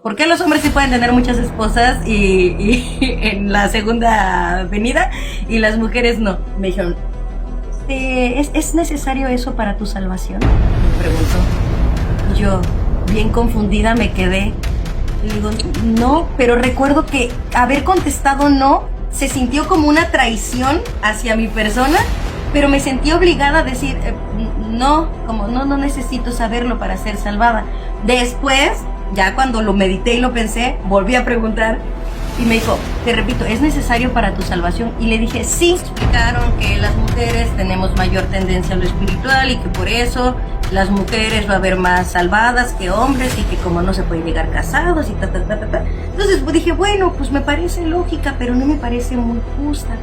¿por qué los hombres sí pueden tener muchas esposas y en la segunda venida y las mujeres no? Me dijeron, ¿es necesario eso para tu salvación? Me preguntó. Yo, bien confundida, me quedé. Le digo, no, pero recuerdo que haber contestado no se sintió como una traición hacia mi persona, pero me sentí obligada a decir, no, como no necesito saberlo para ser salvada. Después, ya cuando lo medité y lo pensé, volví a preguntar y me dijo, te repito, ¿es necesario para tu salvación? Y le dije, sí. Explicaron que las mujeres tenemos mayor tendencia a lo espiritual y que por eso las mujeres va a haber más salvadas que hombres y que como no se puede llegar casados y ta. Entonces pues dije, bueno, pues me parece lógica, pero no me parece muy justa.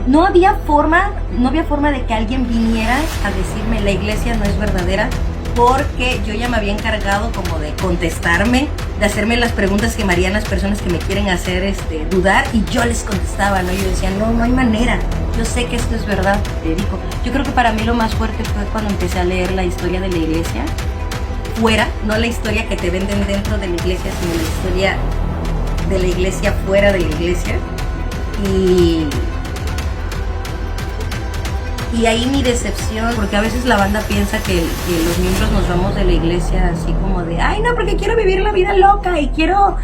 No había forma de que alguien viniera a decirme la iglesia no es verdadera, porque yo ya me había encargado como de contestarme, de hacerme las preguntas que me harían las personas que me quieren hacer dudar, y yo les contestaba, ¿no? Yo decía, no hay manera, yo sé que esto es verdad, Federico. Yo creo que para mí lo más fuerte fue cuando empecé a leer la historia de la iglesia, fuera, no la historia que te venden dentro de la iglesia, sino la historia de la iglesia fuera de la iglesia, y ahí mi decepción, porque a veces la banda piensa que los miembros nos vamos de la iglesia así como de, ay no, porque quiero vivir la vida loca y quiero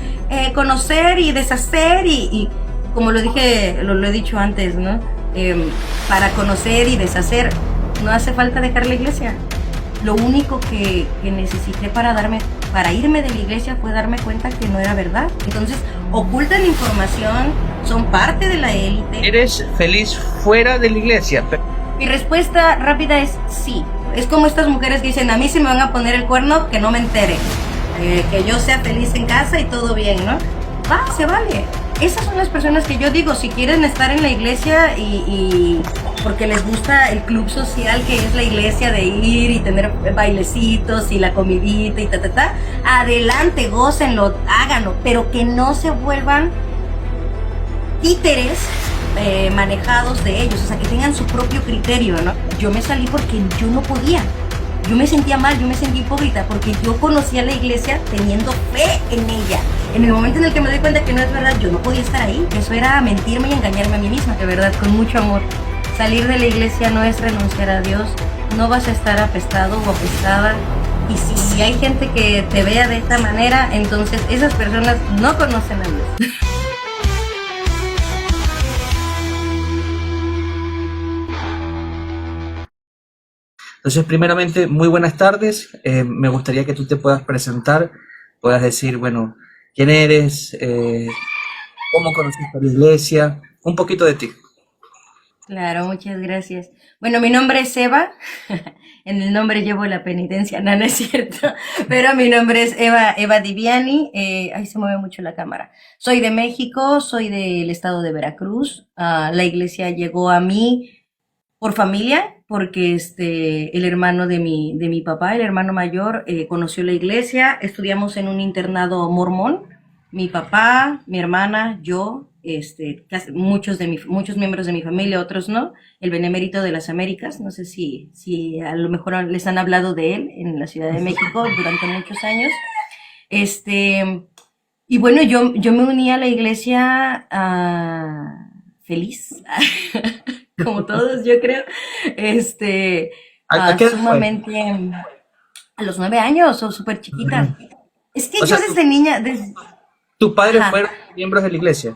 conocer y deshacer y como lo dije, lo he dicho antes, ¿no? Para conocer y deshacer no hace falta dejar la iglesia. Lo único que necesité para irme de la iglesia fue darme cuenta que no era verdad. Entonces ocultan información, son parte de la élite. ¿Eres feliz fuera de la iglesia? Mi respuesta rápida es sí. Es como estas mujeres que dicen, a mí si me van a poner el cuerno, que no me entere. Que yo sea feliz en casa y todo bien, ¿no? Se vale. Esas son las personas que yo digo, si quieren estar en la iglesia y porque les gusta el club social que es la iglesia, de ir y tener bailecitos y la comidita y adelante, gócenlo, háganlo, pero que no se vuelvan títeres manejados de ellos, o sea, que tengan su propio criterio, ¿no? Yo me salí porque yo no podía, yo me sentía mal, yo me sentía hipócrita, porque yo conocía la iglesia teniendo fe en ella. En el momento en el que me doy cuenta que no es verdad, yo no podía estar ahí, eso era mentirme y engañarme a mí misma, de verdad, con mucho amor. Salir de la iglesia no es renunciar a Dios, no vas a estar apestado o apestada, y si hay gente que te vea de esta manera, entonces esas personas no conocen a Dios. Entonces, primeramente, muy buenas tardes. Me gustaría que tú te puedas presentar, puedas decir, bueno, quién eres, cómo conociste a la iglesia, un poquito de ti. Claro, muchas gracias. Bueno, mi nombre es Eva. En el nombre llevo la penitencia, no es cierto. Pero mi nombre es Eva Diviani. Ahí se mueve mucho la cámara. Soy de México, soy del estado de Veracruz. La iglesia llegó a mí por familia, porque el hermano de mi papá, el hermano mayor, conoció la iglesia. Estudiamos en un internado mormón. Mi papá, mi hermana, yo, muchos miembros de mi familia, otros no. El Benemérito de las Américas, no sé si a lo mejor les han hablado de él en la Ciudad de México durante muchos años. Y bueno, yo me uní a la iglesia feliz, como todos, yo creo. ¿A qué edad fue? Sumamente a los 9 años, o súper chiquita. Es que O yo sea, desde niña, tus padres ajá. fueron miembros de la iglesia.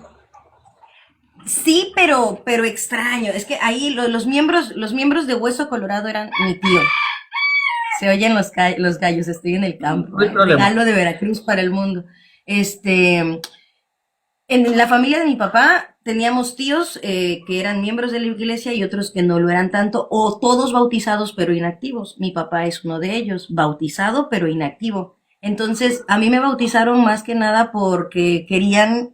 Sí, pero extraño. Es que ahí los miembros de Hueso Colorado eran mi tío. Se oyen los gallos, estoy en el campo, No hay problema. regalo de Veracruz para el mundo. En la familia de mi papá teníamos tíos que eran miembros de la iglesia y otros que no lo eran tanto, o todos bautizados pero inactivos. Mi papá es uno de ellos, bautizado pero inactivo. Entonces, a mí me bautizaron más que nada porque querían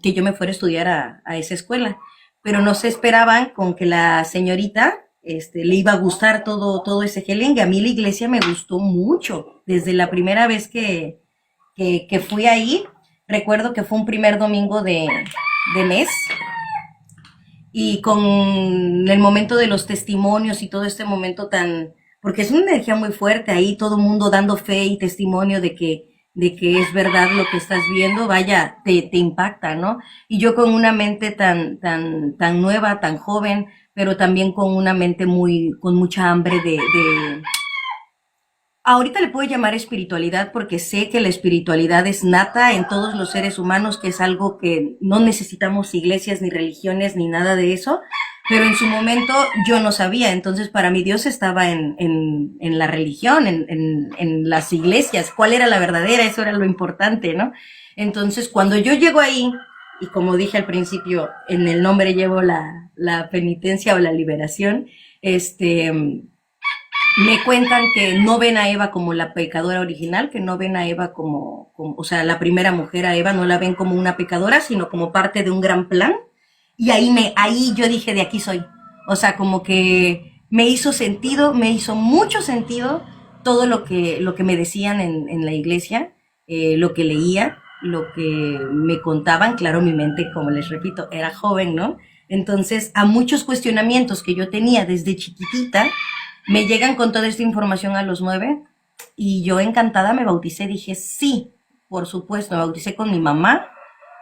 que yo me fuera a estudiar a esa escuela, pero no se esperaban con que la señorita le iba a gustar todo ese gelengue. A mí la iglesia me gustó mucho, desde la primera vez que fui ahí. Recuerdo que fue un primer domingo de mes, y con el momento de los testimonios y todo momento porque es una energía muy fuerte ahí, todo el mundo dando fe y testimonio de que de que es verdad lo que estás viendo, vaya, te impacta, ¿no? Y yo con una mente tan nueva, tan joven, pero también con una mente con mucha hambre ahorita le puedo llamar espiritualidad porque sé que la espiritualidad es nata en todos los seres humanos, que es algo que no necesitamos iglesias ni religiones ni nada de eso, pero en su momento yo no sabía, entonces para mí Dios estaba en la religión, en las iglesias, cuál era la verdadera, eso era lo importante, ¿no? Entonces cuando yo llego ahí, y como dije al principio, en el nombre llevo la penitencia o la liberación, me cuentan que no ven a Eva como la pecadora original, que no ven a Eva o sea, la primera mujer a Eva, no la ven como una pecadora, sino como parte de un gran plan. Y ahí yo dije, de aquí soy. O sea, como que me hizo sentido, me hizo mucho sentido todo lo que me decían en la iglesia, lo que leía, lo que me contaban. Claro, mi mente, como les repito, era joven, ¿no? Entonces, a muchos cuestionamientos que yo tenía desde chiquitita, me llegan con toda esta información a los 9 y yo encantada me bauticé. Dije, sí, por supuesto, me bauticé con mi mamá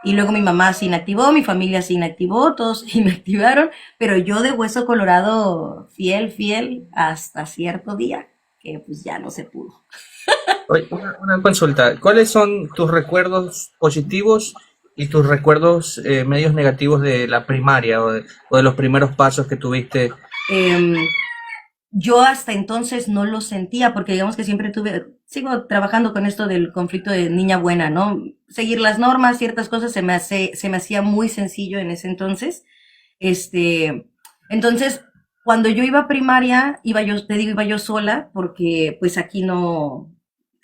y luego mi mamá se inactivó, mi familia se inactivó, todos se inactivaron, pero yo de hueso colorado, fiel, hasta cierto día, que pues ya no se pudo. Oye, una consulta. ¿Cuáles son tus recuerdos positivos y tus recuerdos medios negativos de la primaria o de los primeros pasos que tuviste? Eh, yo hasta entonces no lo sentía porque digamos que sigo trabajando con esto del conflicto de niña buena, ¿no? Seguir las normas, ciertas cosas se me hacía muy sencillo en ese entonces. Este, entonces, cuando yo iba a primaria, iba yo sola porque pues aquí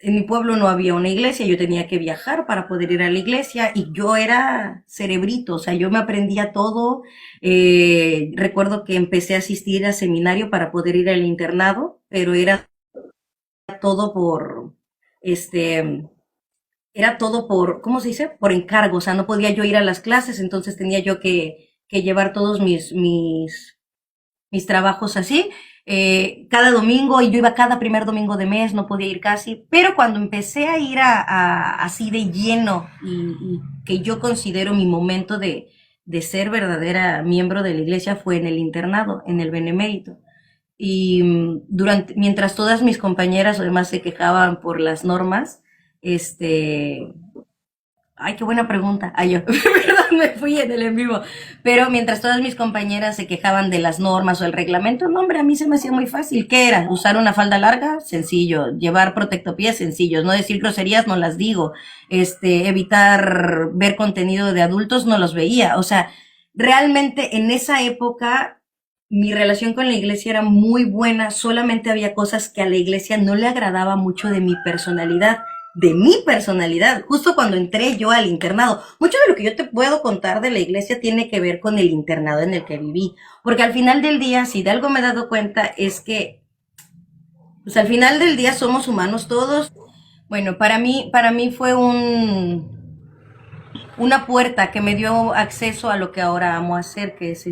en mi pueblo no había una iglesia, yo tenía que viajar para poder ir a la iglesia y yo era cerebrito, o sea, yo me aprendía todo. Recuerdo que empecé a asistir a seminario para poder ir al internado, pero todo por, este, era todo por, ¿cómo se dice? Por encargo, o sea, no podía yo ir a las clases, entonces tenía yo que llevar todos mis trabajos así. Cada domingo, y yo iba cada primer domingo de mes, no podía ir casi, pero cuando empecé a ir así de lleno y que yo considero mi momento de ser verdadera miembro de la iglesia fue en el internado, en el Benemérito. Y mientras todas mis compañeras además se quejaban por las normas, este, ay, qué buena pregunta. Ay, yo, perdón, me fui en el en vivo. Pero mientras todas mis compañeras se quejaban de las normas o el reglamento, no, hombre, a mí se me hacía muy fácil. ¿Qué era? ¿Usar una falda larga? Sencillo. ¿Llevar protectopiés? Sencillo. No decir groserías, no las digo. Evitar ver contenido de adultos, no los veía. O sea, realmente en esa época mi relación con la iglesia era muy buena, solamente había cosas que a la iglesia no le agradaba mucho de mi personalidad, justo cuando entré yo al internado. Mucho de lo que yo te puedo contar de la iglesia tiene que ver con el internado en el que viví, porque al final del día, si de algo me he dado cuenta, es que, pues al final del día somos humanos todos. Bueno, para mí fue una puerta que me dio acceso a lo que ahora amo hacer, que es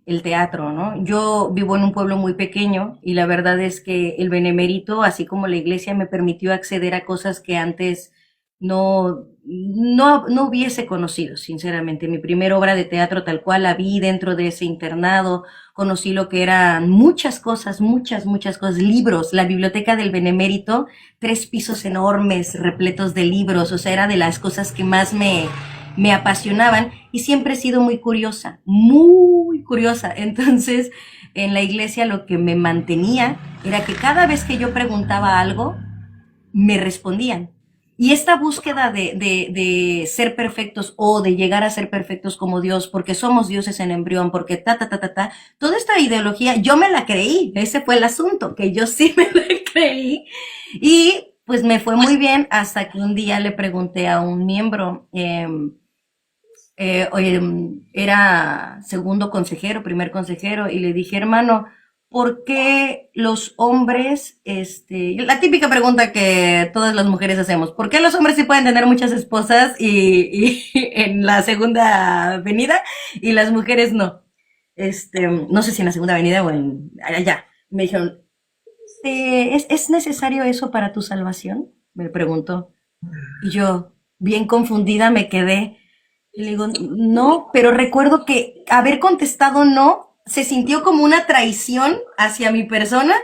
el teatro, ¿no? Yo vivo en un pueblo muy pequeño y la verdad es que el Benemérito, así como la iglesia, me permitió acceder a cosas que antes no hubiese conocido, sinceramente. Mi primera obra de teatro tal cual la vi dentro de ese internado, conocí lo que eran muchas cosas, muchas cosas, libros, la biblioteca del Benemérito, 3 pisos enormes, repletos de libros, o sea, era de las cosas que más me apasionaban y siempre he sido muy curiosa, muy curiosa. Entonces, en la iglesia lo que me mantenía era que cada vez que yo preguntaba algo, me respondían. Y esta búsqueda de ser perfectos o de llegar a ser perfectos como Dios, porque somos dioses en embrión, porque toda esta ideología, yo me la creí, ese fue el asunto, que yo sí me la creí. Y pues me fue muy bien hasta que un día le pregunté a un miembro, oye, era segundo consejero, primer consejero, y le dije, hermano, ¿por qué los hombres, la típica pregunta que todas las mujeres hacemos, ¿por qué los hombres sí pueden tener muchas esposas y en la segunda venida y las mujeres no? No sé si en la segunda venida o allá. Me dijeron, ¿es necesario eso para tu salvación? Me preguntó. Y yo, bien confundida, me quedé. Y le digo, no, pero recuerdo que haber contestado no se sintió como una traición hacia mi persona,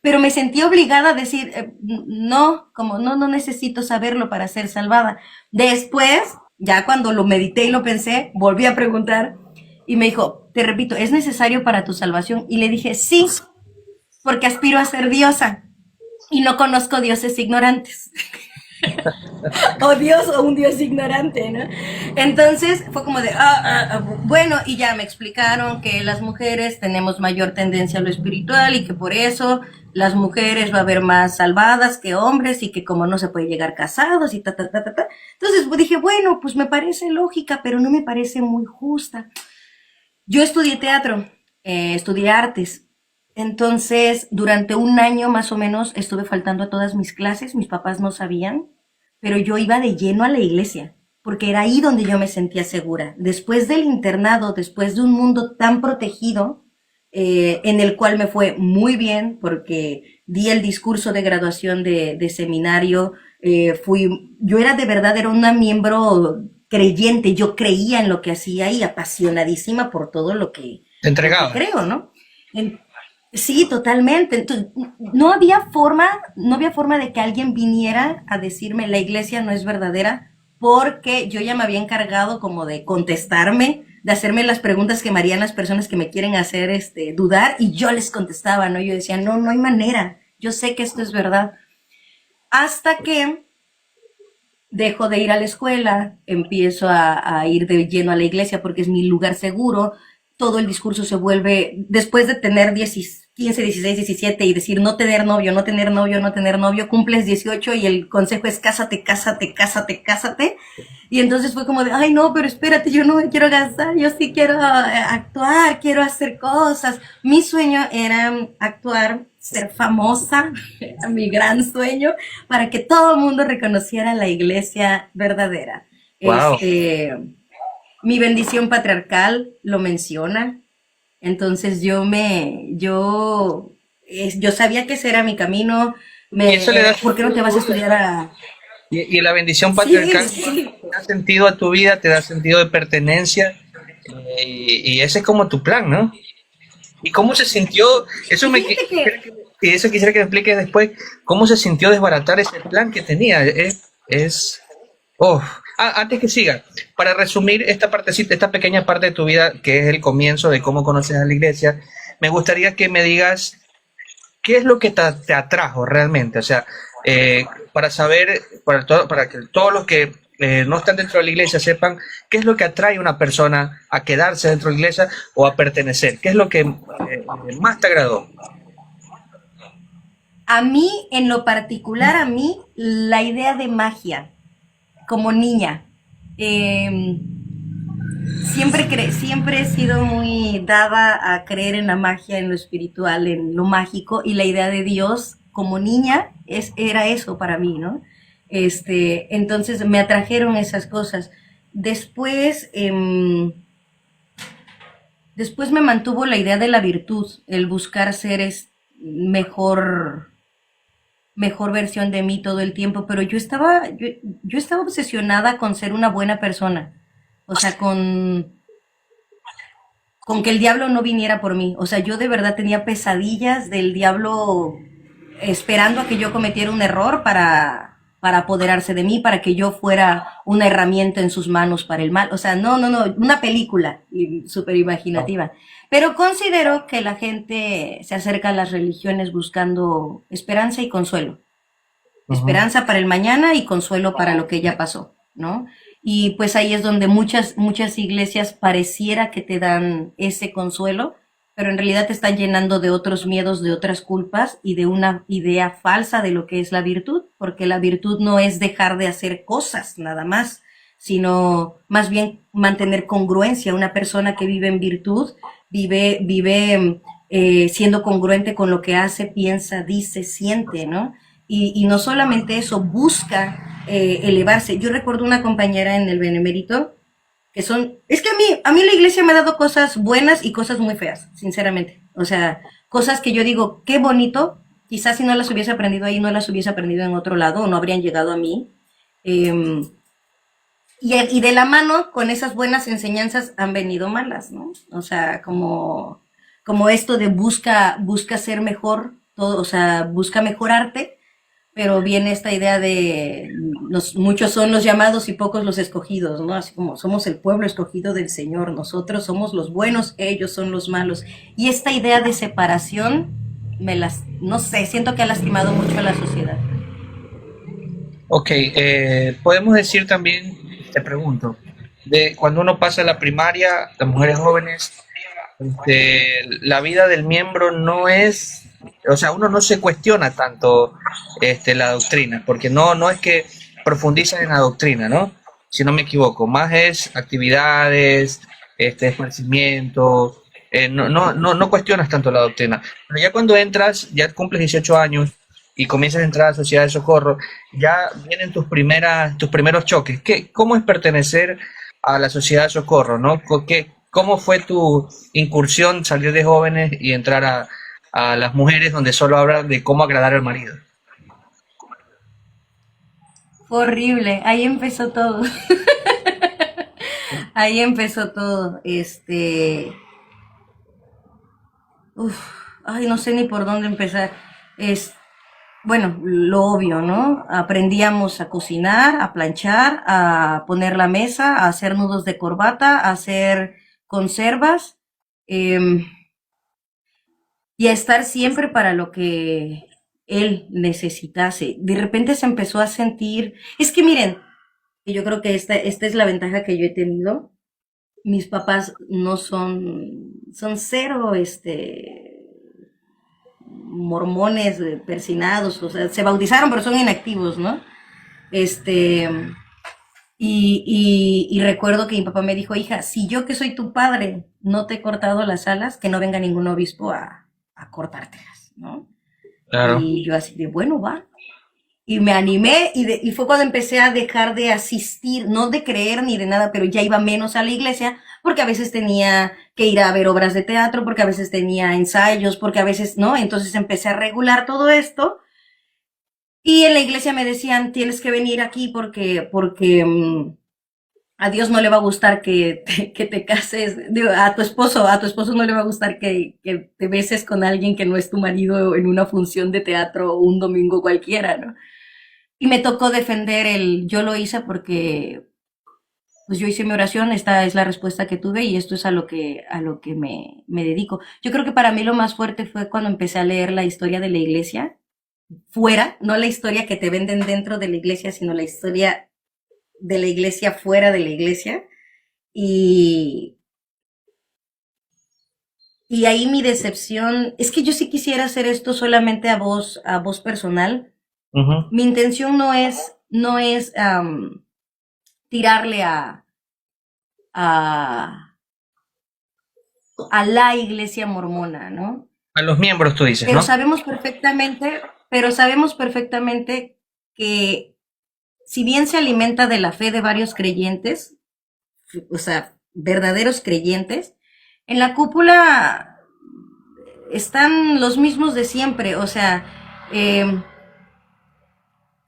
pero me sentí obligada a decir, no, como no, no necesito saberlo para ser salvada. Después, ya cuando lo medité y lo pensé, volví a preguntar y me dijo, te repito, ¿es necesario para tu salvación? Y le dije, sí, porque aspiro a ser diosa y no conozco dioses ignorantes. O Dios o un Dios ignorante, ¿no? Entonces fue como de, bueno, y ya me explicaron que las mujeres tenemos mayor tendencia a lo espiritual y que por eso las mujeres va a haber más salvadas que hombres y que como no se puede llegar casados y ta, ta, ta, ta, ta. Entonces dije, bueno, pues me parece lógica, pero no me parece muy justa. Yo estudié teatro, estudié artes. Entonces, durante un año más o menos estuve faltando a todas mis clases, mis papás no sabían, pero yo iba de lleno a la iglesia, porque era ahí donde yo me sentía segura. Después del internado, después de un mundo tan protegido, en el cual me fue muy bien, porque di el discurso de graduación de seminario, yo era de verdad, era una miembro creyente, yo creía en lo que hacía y apasionadísima por todo Te lo que entregaba. creo, ¿no? En- Sí, totalmente. Entonces, no había forma de que alguien viniera a decirme la iglesia no es verdadera, porque yo ya me había encargado como de contestarme, de hacerme las preguntas que me harían las personas que me quieren hacer dudar, y yo les contestaba, ¿no? Yo decía, no, no hay manera. Yo sé que esto es verdad. Hasta que dejo de ir a la escuela, empiezo a ir de lleno a la iglesia porque es mi lugar seguro, todo el discurso se vuelve, después de tener 10, 15, 16, 17 y decir no tener novio, no tener novio, no tener novio, cumples 18 y el consejo es cásate, cásate, cásate, cásate. Y entonces fue como de, ay no, pero espérate, yo no me quiero casar, yo sí quiero actuar, quiero hacer cosas. Mi sueño era actuar, ser famosa, era mi gran sueño, para que todo el mundo reconociera la iglesia verdadera. Wow. Mi bendición patriarcal lo menciona. Entonces yo sabía que ese era mi camino. Y eso le da ¿Por qué no te sentido a vas a tu vida. estudiar a...? Y la bendición Sí, patriarcal sí. te da sentido a tu vida, te da sentido de pertenencia. Y ese es como tu plan, ¿no? ¿Y cómo se sintió? Eso Y me fíjate quisiera que y eso quisiera que me expliques después. ¿Cómo se sintió desbaratar ese plan que tenía? Oh. Antes que siga, para resumir esta partecita, esta pequeña parte de tu vida, que es el comienzo de cómo conoces a la iglesia, me gustaría que me digas qué es lo que te atrajo realmente. O sea, para saber, para que todos los que no están dentro de la iglesia sepan qué es lo que atrae a una persona a quedarse dentro de la iglesia o a pertenecer. ¿Qué es lo que más te agradó? a mí, en lo particular, a mí, la idea de magia, como niña, eh, siempre he sido muy dada a creer en la magia, en lo espiritual, en lo mágico, y la idea de Dios como niña era eso para mí, ¿no? Entonces me atrajeron esas cosas. Después, después me mantuvo la idea de la virtud, el buscar ser mejor, mejor versión de mí todo el tiempo, pero yo estaba obsesionada con ser una buena persona, o sea, con que el diablo no viniera por mí. O sea, yo de verdad tenía pesadillas del diablo esperando a que yo cometiera un error para apoderarse de mí, para que yo fuera una herramienta en sus manos para el mal. O sea, no, no, no, una película súper imaginativa. Pero considero que la gente se acerca a las religiones buscando esperanza y consuelo. Ujú. Esperanza para el mañana y consuelo para lo que ya pasó, ¿no? Y pues ahí es donde muchas iglesias pareciera que te dan ese consuelo, pero en realidad te están llenando de otros miedos, de otras culpas y de una idea falsa de lo que es la virtud, porque la virtud no es dejar de hacer cosas nada más, sino más bien mantener congruencia. Una persona que vive en virtud vive siendo congruente con lo que hace, piensa, dice, siente, ¿no? Y no solamente eso, busca elevarse. Yo recuerdo una compañera en el Benemérito es que a mí la iglesia me ha dado cosas buenas y cosas muy feas, sinceramente. O sea, cosas que yo digo, qué bonito, quizás si no las hubiese aprendido ahí, no las hubiese aprendido en otro lado o no habrían llegado a mí. Eh, y de la mano con esas buenas enseñanzas han venido malas, ¿no? O sea, como esto de busca ser mejor, todo, o sea, busca mejorarte, pero viene esta idea de muchos son los llamados y pocos los escogidos, ¿no? Así como somos el pueblo escogido del Señor, nosotros somos los buenos, ellos son los malos. Y esta idea de separación, no sé, siento que ha lastimado mucho a la sociedad. Ok, podemos decir también, te pregunto, de cuando uno pasa la primaria, las mujeres jóvenes, la vida del miembro no es, o sea, uno no se cuestiona tanto la doctrina, porque no es que profundizan en la doctrina, ¿no? Si no me equivoco, más es actividades, esparcimiento, no cuestionas tanto la doctrina. Pero ya cuando entras, ya cumples 18 años y comienzas a entrar a la sociedad de socorro, ya vienen tus primeros choques. ¿Cómo es pertenecer a la sociedad de socorro, ¿no? ¿Cómo fue tu incursión, salir de jóvenes y entrar a las mujeres donde solo hablan de cómo agradar al marido? Fue horrible, ahí empezó todo. Ahí empezó todo. Uf, ay, no sé ni por dónde empezar. Es, bueno, lo obvio, ¿no? Aprendíamos a cocinar, a planchar, a poner la mesa, a hacer nudos de corbata, a hacer conservas, em, y a estar siempre para lo que él necesitase. De repente se empezó a sentir, es que miren, y yo creo que esta es la ventaja que yo he tenido. Mis papás no son cero, mormones, persinados, o sea, se bautizaron pero son inactivos, ¿no? Este, y recuerdo que mi papá me dijo, hija, si yo que soy tu padre no te he cortado las alas, que no venga ningún obispo a cortártelas, ¿no? Claro. Y yo así de, bueno, va. Y me animé y fue cuando empecé a dejar de asistir, no de creer ni de nada, pero ya iba menos a la iglesia, porque a veces tenía que ir a ver obras de teatro, porque a veces tenía ensayos, porque a veces, ¿no? Entonces empecé a regular todo esto. Y en la iglesia me decían, tienes que venir aquí porque a Dios no le va a gustar que te cases, digo, a tu esposo no le va a gustar que te beses con alguien que no es tu marido en una función de teatro o un domingo cualquiera, ¿no? Y me tocó defender yo lo hice porque pues yo hice mi oración, esta es la respuesta que tuve y esto es a lo que me dedico. Yo creo que para mí lo más fuerte fue cuando empecé a leer la historia de la iglesia, fuera, no la historia que te venden dentro de la iglesia, sino la historia de la iglesia fuera de la iglesia. Y, y ahí mi decepción, es que yo sí quisiera hacer esto solamente a voz personal. Ujú. Mi intención no es tirarle a, a la iglesia mormona, ¿no? A los miembros tú dices, Pero ¿no? sabemos perfectamente, pero sabemos perfectamente que si bien se alimenta de la fe de varios creyentes, o sea, verdaderos creyentes, en la cúpula están los mismos de siempre, o sea,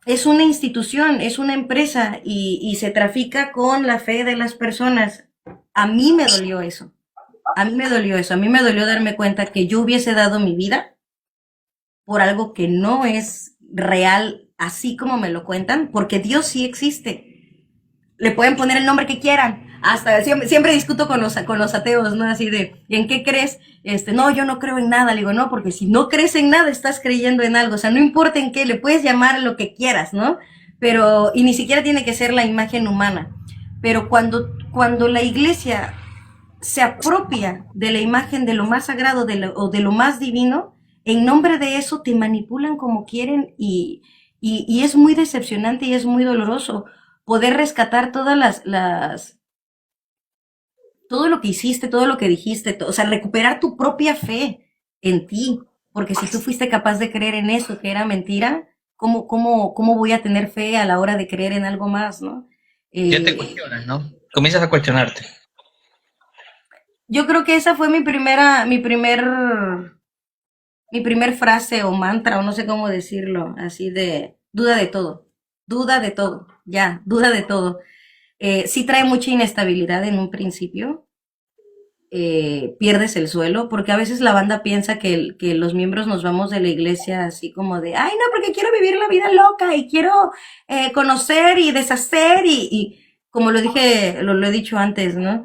es una institución, es una empresa y se trafica con la fe de las personas. A mí me dolió eso. A mí me dolió eso. A mí me dolió darme cuenta que yo hubiese dado mi vida por algo que no es real, así como me lo cuentan, porque Dios sí existe. Le pueden poner el nombre que quieran. Hasta siempre discuto con los ateos, ¿no? Así de, ¿en qué crees? No, yo no creo en nada. Le digo, no, porque si no crees en nada, estás creyendo en algo. O sea, no importa en qué, le puedes llamar lo que quieras, ¿no? Pero, y ni siquiera tiene que ser la imagen humana. Pero cuando la iglesia se apropia de la imagen de lo más sagrado o de lo más divino, en nombre de eso te manipulan como quieren y es muy decepcionante y es muy doloroso poder rescatar todas todo lo que hiciste, todo lo que dijiste, o sea, recuperar tu propia fe en ti, porque si tú fuiste capaz de creer en eso que era mentira, ¿cómo voy a tener fe a la hora de creer en algo más, ¿no? Ya te Eh, cuestionas, ¿no? Comienzas a cuestionarte. yo creo que esa fue mi primer frase o mantra, o no sé cómo decirlo, así de duda de todo. duda de todo, ya, duda de todo. Sí trae mucha inestabilidad en un principio, pierdes el suelo, porque a veces la banda piensa que los miembros nos vamos de la iglesia así como de, ay, no, porque quiero vivir la vida loca y quiero conocer y deshacer y como lo dije, lo he dicho antes, ¿no?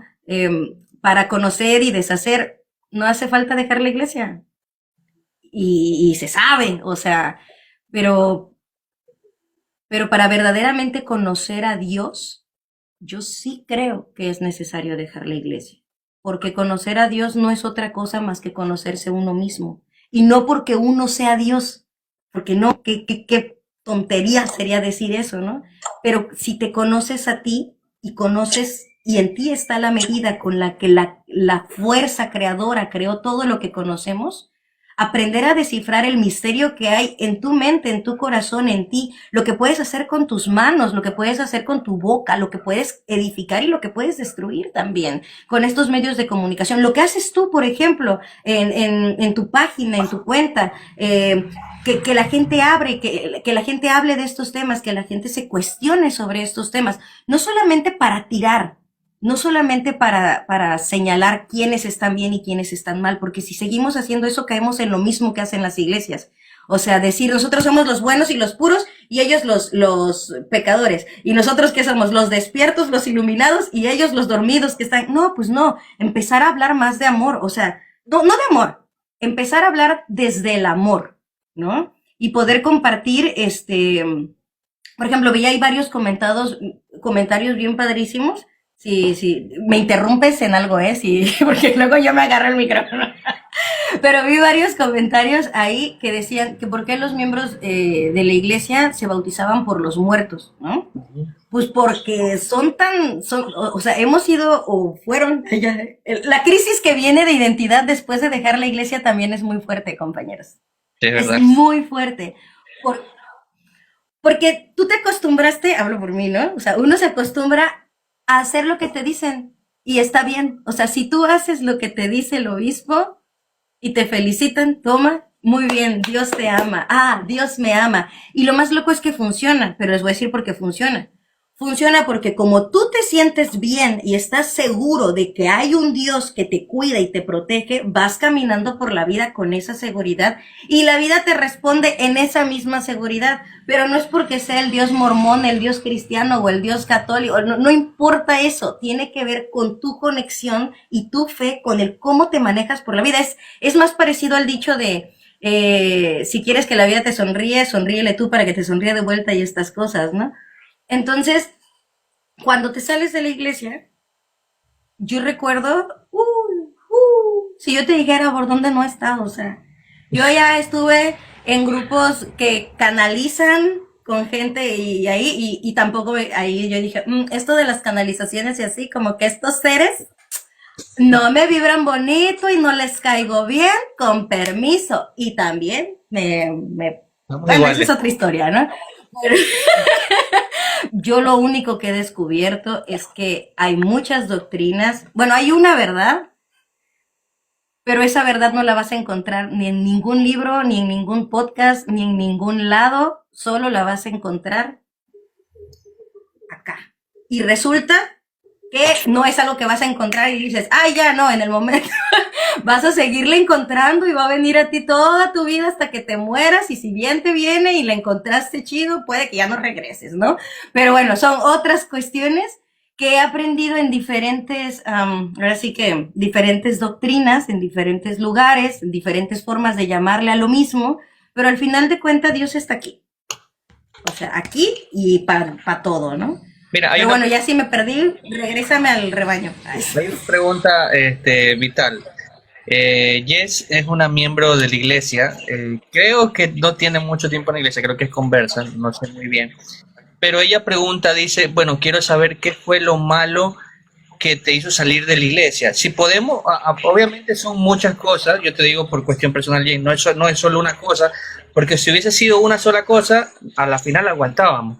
Para conocer y deshacer no hace falta dejar la iglesia y se sabe, o sea, pero, pero para verdaderamente conocer a Dios, yo sí creo que es necesario dejar la iglesia, porque conocer a Dios no es otra cosa más que conocerse uno mismo. Y no porque uno sea Dios, porque no, qué tontería sería decir eso, ¿no? Pero si te conoces a ti y conoces, y en ti está la medida con la que la fuerza creadora creó todo lo que conocemos, aprender a descifrar el misterio que hay en tu mente, en tu corazón, en ti, lo que puedes hacer con tus manos, lo que puedes hacer con tu boca, lo que puedes edificar y lo que puedes destruir también con estos medios de comunicación. Lo que haces tú, por ejemplo, en tu página, en tu cuenta, que la gente abre, que la gente hable de estos temas, que la gente se cuestione sobre estos temas, no solamente para tirar, no solamente para señalar quiénes están bien y quiénes están mal, porque si seguimos haciendo eso caemos en lo mismo que hacen las iglesias. O sea, decir nosotros somos los buenos y los puros y ellos los pecadores. Y nosotros que somos los despiertos, los iluminados y ellos los dormidos que están... No, pues no, empezar a hablar más de amor, o sea, no de amor, empezar a hablar desde el amor, ¿no? Y poder compartir, por ejemplo, veía ahí varios comentarios bien padrísimos. Sí, me interrumpes en algo, sí, porque luego yo me agarro el micrófono. Pero vi varios comentarios ahí que decían que por qué los miembros de la iglesia se bautizaban por los muertos, ¿no? Pues porque o sea, hemos sido o fueron, la crisis que viene de identidad después de dejar la iglesia también es muy fuerte, compañeros. Sí, ¿verdad? Es muy fuerte. Porque tú te acostumbraste, hablo por mí, ¿no? O sea, uno se acostumbra a hacer lo que te dicen y está bien. O sea, si tú haces lo que te dice el obispo y te felicitan, toma, muy bien, Dios te ama. Dios me ama. Y lo más loco es que funciona, pero les voy a decir por qué funciona. Funciona porque como tú te sientes bien y estás seguro de que hay un Dios que te cuida y te protege, vas caminando por la vida con esa seguridad y la vida te responde en esa misma seguridad. Pero no es porque sea el Dios mormón, el Dios cristiano o el Dios católico, no importa eso, tiene que ver con tu conexión y tu fe, con el cómo te manejas por la vida. Es más parecido al dicho de, si quieres que la vida te sonríe, sonríele tú para que te sonríe de vuelta y estas cosas, ¿no? Entonces, cuando te sales de la iglesia, yo recuerdo, si yo te dijera por dónde no he estado, o sea, yo ya estuve en grupos que canalizan con gente y tampoco ahí yo dije, esto de las canalizaciones y así, como que estos seres no me vibran bonito y no les caigo bien, con permiso, y también bueno, esa es otra historia, ¿no? Pero yo lo único que he descubierto es que hay muchas doctrinas, bueno, hay una verdad, pero esa verdad no la vas a encontrar ni en ningún libro, ni en ningún podcast, ni en ningún lado, solo la vas a encontrar acá. Y resulta que no es algo que vas a encontrar y dices, ya no, en el momento vas a seguirla encontrando y va a venir a ti toda tu vida hasta que te mueras, y si bien te viene y la encontraste chido, puede que ya no regreses, ¿no? Pero bueno, son otras cuestiones que he aprendido en diferentes, ahora sí que diferentes doctrinas, en diferentes lugares, en diferentes formas de llamarle a lo mismo, pero al final de cuentas Dios está aquí. O sea, aquí y para todo, ¿no? Mira, pero bueno, ya si me perdí, regrésame al rebaño. Hay una pregunta vital. Jess es una miembro de la iglesia. Creo que no tiene mucho tiempo en la iglesia, creo que es conversa, no sé muy bien. Pero ella pregunta, dice, bueno, quiero saber qué fue lo malo que te hizo salir de la iglesia. Si podemos, obviamente son muchas cosas, yo te digo por cuestión personal, Jess, no es solo una cosa, porque si hubiese sido una sola cosa, a la final aguantábamos.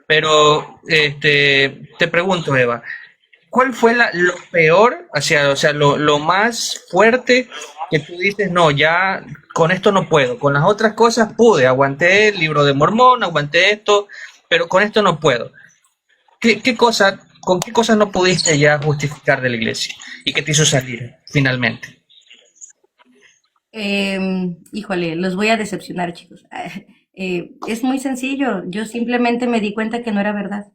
Pero te pregunto, Eva, ¿cuál fue lo peor, o sea, lo más fuerte que tú dices, no, ya con esto no puedo, con las otras cosas pude, aguanté el libro de Mormón, aguanté esto, pero con esto no puedo. ¿Con qué cosa no pudiste ya justificar de la iglesia y qué te hizo salir finalmente? Híjole, los voy a decepcionar, chicos. Es muy sencillo. Yo simplemente me di cuenta que no era verdad.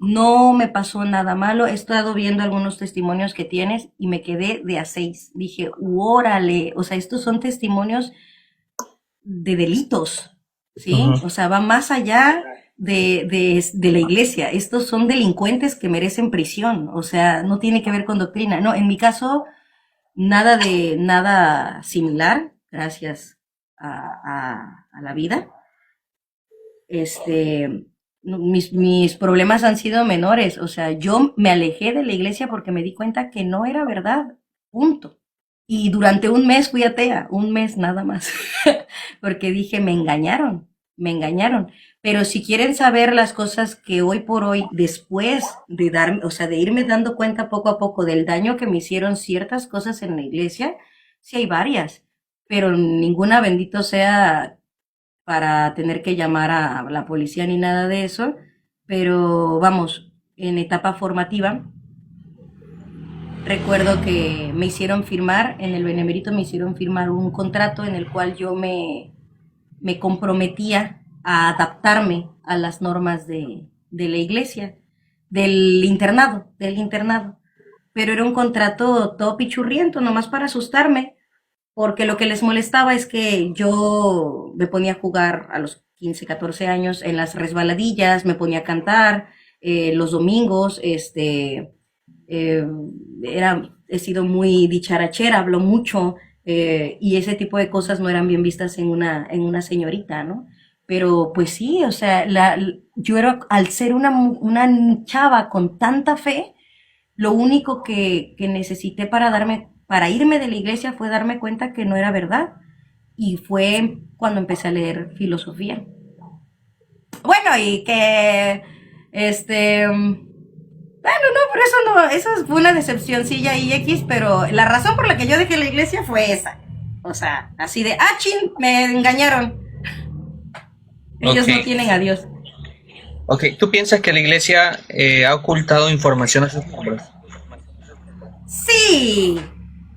No me pasó nada malo. He estado viendo algunos testimonios que tienes y me quedé de a seis. Dije, órale, o sea, estos son testimonios de delitos, ¿sí? Ujú. O sea, va más allá de la iglesia. Estos son delincuentes que merecen prisión. O sea, no tiene que ver con doctrina. No, en mi caso, nada similar, gracias a la vida. Este, no, mis problemas han sido menores. O sea, yo me alejé de la iglesia porque me di cuenta que no era verdad. Punto. Y durante un mes fui atea, un mes nada más, porque dije, me engañaron, me engañaron. Pero si quieren saber las cosas que hoy por hoy, después de darme, o sea, de irme dando cuenta poco a poco del daño que me hicieron ciertas cosas en la iglesia, sí hay varias, pero ninguna, bendito sea, para tener que llamar a la policía ni nada de eso. Pero vamos, en etapa formativa, recuerdo que me hicieron firmar, en el Benemérito me hicieron firmar un contrato en el cual yo me comprometía a adaptarme a las normas de la iglesia, del internado. Pero era un contrato todo pichurriento, nomás para asustarme, porque lo que les molestaba es que yo me ponía a jugar a los 15, 14 años en las resbaladillas, me ponía a cantar los domingos, eh, he sido muy dicharachera, hablo mucho, y ese tipo de cosas no eran bien vistas en una señorita, ¿no? Pero pues sí, o sea, yo era, al ser una chava con tanta fe, lo único que necesité para irme de la iglesia fue darme cuenta que no era verdad. Y fue cuando empecé a leer filosofía. Bueno, y que, bueno, no, pero eso no, eso fue una decepcioncilla y X, pero la razón por la que yo dejé la iglesia fue esa. O sea, así de, chin, me engañaron. Ok, Ellos no tienen a Dios. ok. ¿Tú piensas que la iglesia ha ocultado información a sus miembros? Sí,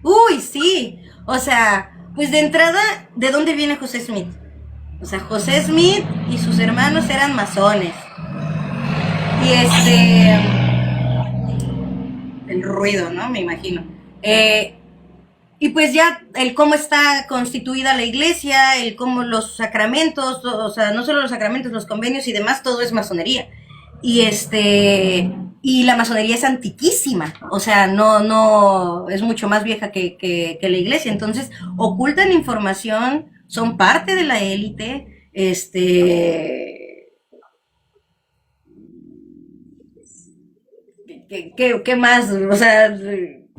uy, sí. O sea, pues de entrada, ¿de dónde viene José Smith? O sea, José Smith y sus hermanos eran masones. Y el ruido, ¿no? Me imagino. Y pues ya el cómo está constituida la iglesia, el cómo los sacramentos, o sea, no solo los sacramentos, los convenios y demás, todo es masonería. Y y la masonería es antiquísima, o sea, no, es mucho más vieja que la iglesia. Entonces, ocultan información, son parte de la élite, ¿qué más? O sea,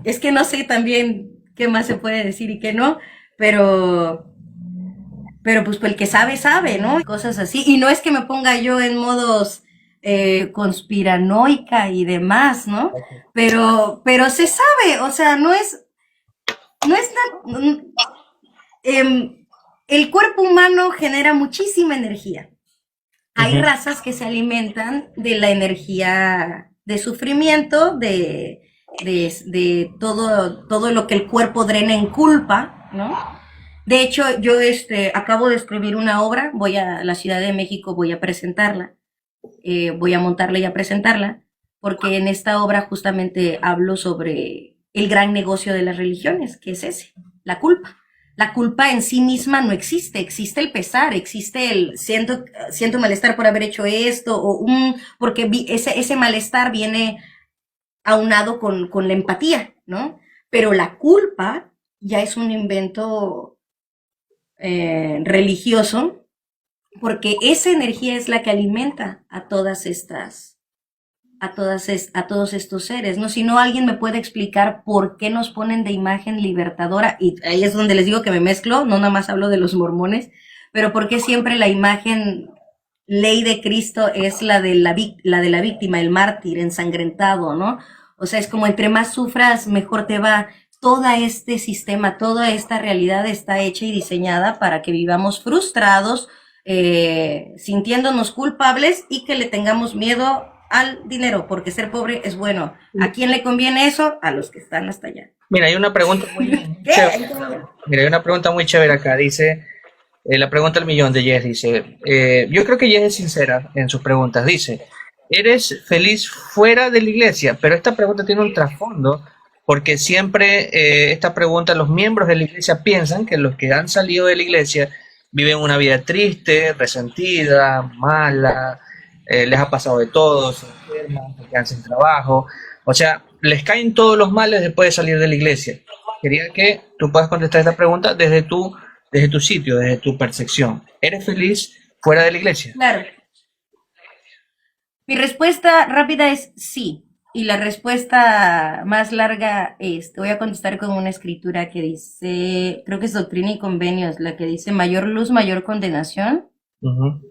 es que no sé también qué más se puede decir y qué no, pero, pues el que sabe, sabe, ¿no? Cosas así. Y no es que me ponga yo en modos conspiranoica y demás, ¿no? Pero se sabe, o sea, no es el cuerpo humano genera muchísima energía. Hay Ujú. razas que se alimentan de la energía de sufrimiento, de todo lo que el cuerpo drena en culpa, ¿no? De hecho, yo acabo de escribir una obra, voy a la Ciudad de México, voy a presentarla, voy a montarla y a presentarla, porque en esta obra justamente hablo sobre el gran negocio de las religiones, que es ese, la culpa. La culpa en sí misma no existe, existe el pesar, existe el siento malestar por haber hecho esto, porque ese malestar viene aunado con la empatía, ¿no? Pero la culpa ya es un invento religioso, porque esa energía es la que alimenta a a todos estos seres, ¿no? Si no, alguien me puede explicar por qué nos ponen de imagen libertadora, y ahí es donde les digo que me mezclo, no nada más hablo de los mormones, pero por qué siempre la imagen ley de Cristo es la de la víctima, el mártir ensangrentado, ¿no? O sea, es como entre más sufras, mejor te va. Todo este sistema, toda esta realidad está hecha y diseñada para que vivamos frustrados, sintiéndonos culpables y que le tengamos miedo al dinero, porque ser pobre es bueno. ¿A quién le conviene eso? A los que están hasta allá. Mira, hay una pregunta muy chévere. Mira, hay una pregunta muy chévere acá. Dice, la pregunta del millón de Jess dice, yo creo que Jess es sincera en sus preguntas. Dice, ¿eres feliz fuera de la iglesia? Pero esta pregunta tiene un trasfondo, porque siempre esta pregunta, los miembros de la iglesia piensan que los que han salido de la iglesia viven una vida triste, resentida, mala, les ha pasado de todo, se enferman, se quedan sin trabajo, o sea, les caen todos los males después de salir de la iglesia. Quería que tú puedas contestar esta pregunta desde tu sitio, desde tu percepción. ¿Eres feliz fuera de la iglesia? Claro. Mi respuesta rápida es sí. Y la respuesta más larga es, te voy a contestar con una escritura que dice, creo que es Doctrina y Convenios, la que dice mayor luz, mayor condenación.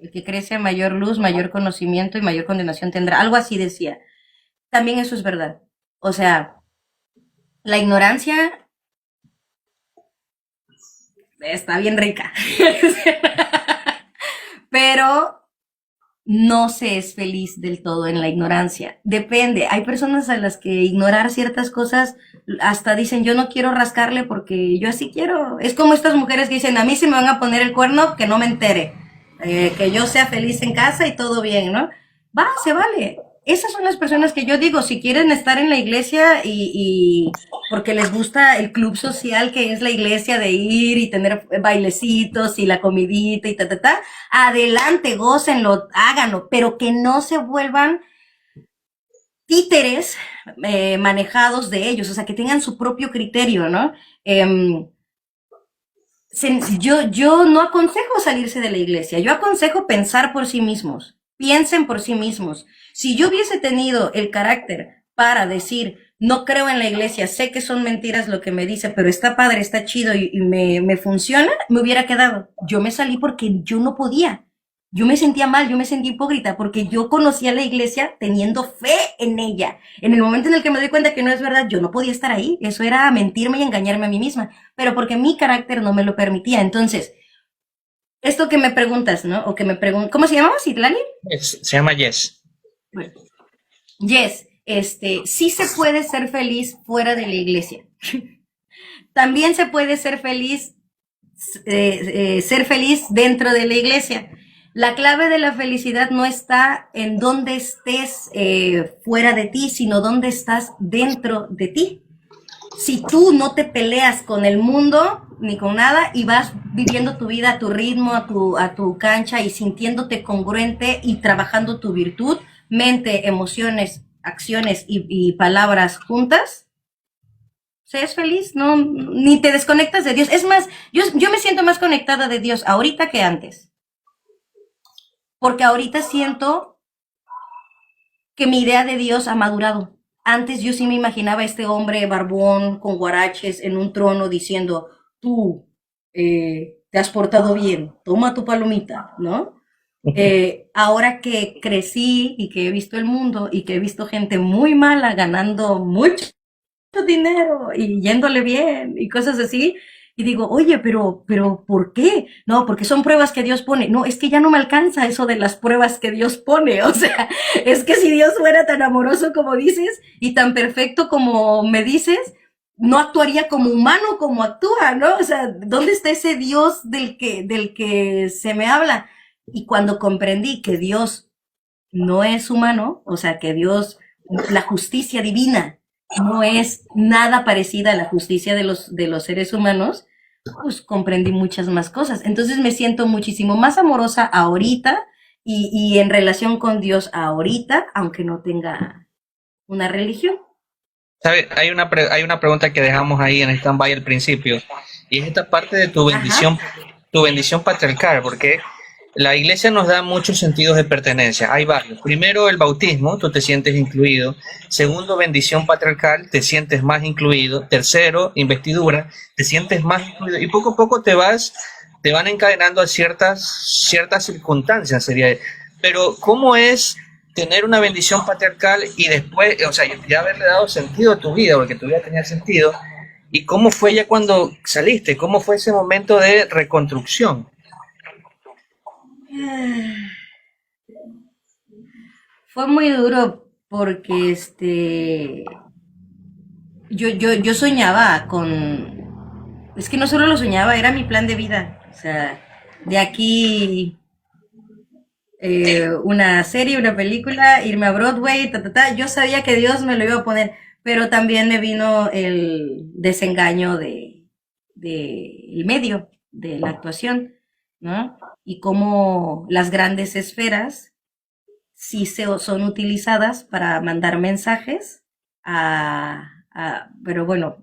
El que crece a mayor luz, mayor conocimiento y mayor condenación tendrá. Algo así decía. También eso es verdad. O sea, la ignorancia está bien rica. Pero no se es feliz del todo en la ignorancia. Depende. Hay personas a las que ignorar ciertas cosas hasta dicen, yo no quiero rascarle porque yo así quiero. Es como estas mujeres que dicen, a mí si me van a poner el cuerno, que no me entere. Que yo sea feliz en casa y todo bien, ¿no? Va, se vale. Esas son las personas que yo digo, si quieren estar en la iglesia y porque les gusta el club social que es la iglesia de ir y tener bailecitos y la comidita y adelante, gócenlo, háganlo, pero que no se vuelvan títeres manejados de ellos, o sea, que tengan su propio criterio, ¿no? Yo no aconsejo salirse de la iglesia, yo aconsejo pensar por sí mismos, piensen por sí mismos. Si yo hubiese tenido el carácter para decir, no creo en la iglesia, sé que son mentiras lo que me dice, pero está padre, está chido y me funciona, me hubiera quedado. Yo me salí porque yo no podía. Yo me sentía mal, yo me sentía hipócrita porque yo conocía la iglesia teniendo fe en ella. En el momento en el que me doy cuenta que no es verdad, yo no podía estar ahí. Eso era mentirme y engañarme a mí misma, pero porque mi carácter no me lo permitía. Entonces, esto que me preguntas, ¿no? O que me preguntas, ¿cómo se llamaba? ¿Citlali? Se llama Jess. Bueno, Jess, sí se puede ser feliz fuera de la iglesia. También se puede ser feliz dentro de la iglesia. La clave de la felicidad no está en dónde estés fuera de ti, sino dónde estás dentro de ti. Si tú no te peleas con el mundo ni con nada y vas viviendo tu vida a tu ritmo, a tu cancha y sintiéndote congruente y trabajando tu virtud, mente, emociones, acciones y palabras juntas, seas feliz, no, ni te desconectas de Dios. Es más, yo me siento más conectada de Dios ahorita que antes. Porque ahorita siento que mi idea de Dios ha madurado. Antes yo sí me imaginaba a este hombre barbón con guaraches en un trono diciendo, tú te has portado bien, toma tu palomita, ¿no? Ahora que crecí y que he visto el mundo y que he visto gente muy mala ganando mucho dinero y yéndole bien y cosas así, y digo, oye, pero ¿por qué? No, porque son pruebas que Dios pone. No, es que ya no me alcanza eso de las pruebas que Dios pone. O sea, es que si Dios fuera tan amoroso como dices y tan perfecto como me dices, no actuaría como humano como actúa, ¿no? O sea, ¿dónde está ese Dios del que se me habla? Y cuando comprendí que Dios no es humano, o sea, que Dios, la justicia divina, no es nada parecida a la justicia de los seres humanos, pues comprendí muchas más cosas. Entonces me siento muchísimo más amorosa ahorita y en relación con Dios ahorita, aunque no tenga una religión. ¿Sabe? Hay una pregunta que dejamos ahí en stand-by al principio, y es esta parte de tu bendición patriarcal, porque la iglesia nos da muchos sentidos de pertenencia. Hay varios. Primero, el bautismo, tú te sientes incluido. Segundo, bendición patriarcal, te sientes más incluido. Tercero, investidura, te sientes más incluido. Y poco a poco te van encadenando a ciertas circunstancias, sería. Pero, ¿cómo es tener una bendición patriarcal y después, o sea, ya haberle dado sentido a tu vida, porque tu vida tenía sentido? ¿Y cómo fue ya cuando saliste? ¿Cómo fue ese momento de reconstrucción? Fue muy duro porque yo soñaba con, es que no solo lo soñaba, era mi plan de vida. O sea, de aquí una serie, una película, irme a Broadway, ta, ta, ta. Yo sabía que Dios me lo iba a poner, pero también me vino el desengaño de el medio, de la actuación, ¿no? Y cómo las grandes esferas sí son utilizadas para mandar mensajes pero bueno,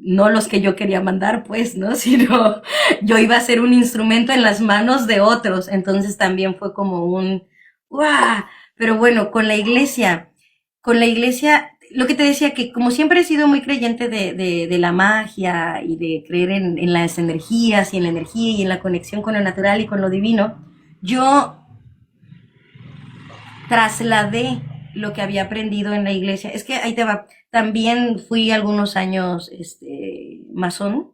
no los que yo quería mandar, pues, ¿no? Sino yo iba a ser un instrumento en las manos de otros, entonces también fue como un, ¡guau! Pero bueno, con la iglesia, lo que te decía, que como siempre he sido muy creyente de la magia y de creer en las energías y en la energía y en la conexión con lo natural y con lo divino, yo trasladé lo que había aprendido en la iglesia. Es que ahí te va. También fui algunos años masón,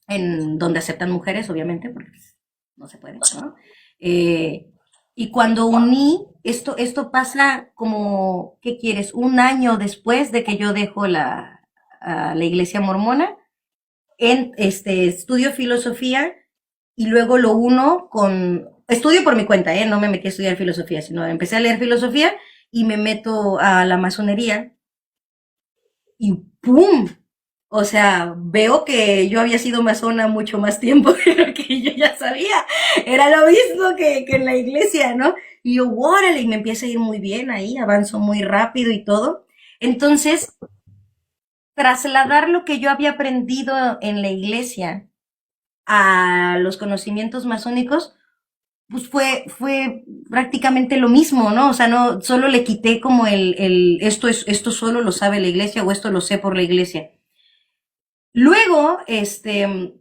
en donde aceptan mujeres, obviamente, porque pues, no se puede, ¿no? Eh, y cuando uní, esto pasa como, ¿qué quieres? Un año después de que yo dejo la iglesia mormona, estudio filosofía y luego lo uno con, estudio por mi cuenta, no me metí a estudiar filosofía, sino empecé a leer filosofía y me meto a la masonería y ¡pum! O sea, veo que yo había sido masona mucho más tiempo de lo que yo ya sabía. Era lo mismo que en la iglesia, ¿no? Y yo, órale, y me empieza a ir muy bien ahí, avanzo muy rápido y todo. Entonces, trasladar lo que yo había aprendido en la iglesia a los conocimientos masónicos, pues fue prácticamente lo mismo, ¿no? O sea, no, solo le quité como esto solo lo sabe la iglesia o esto lo sé por la iglesia. Luego, en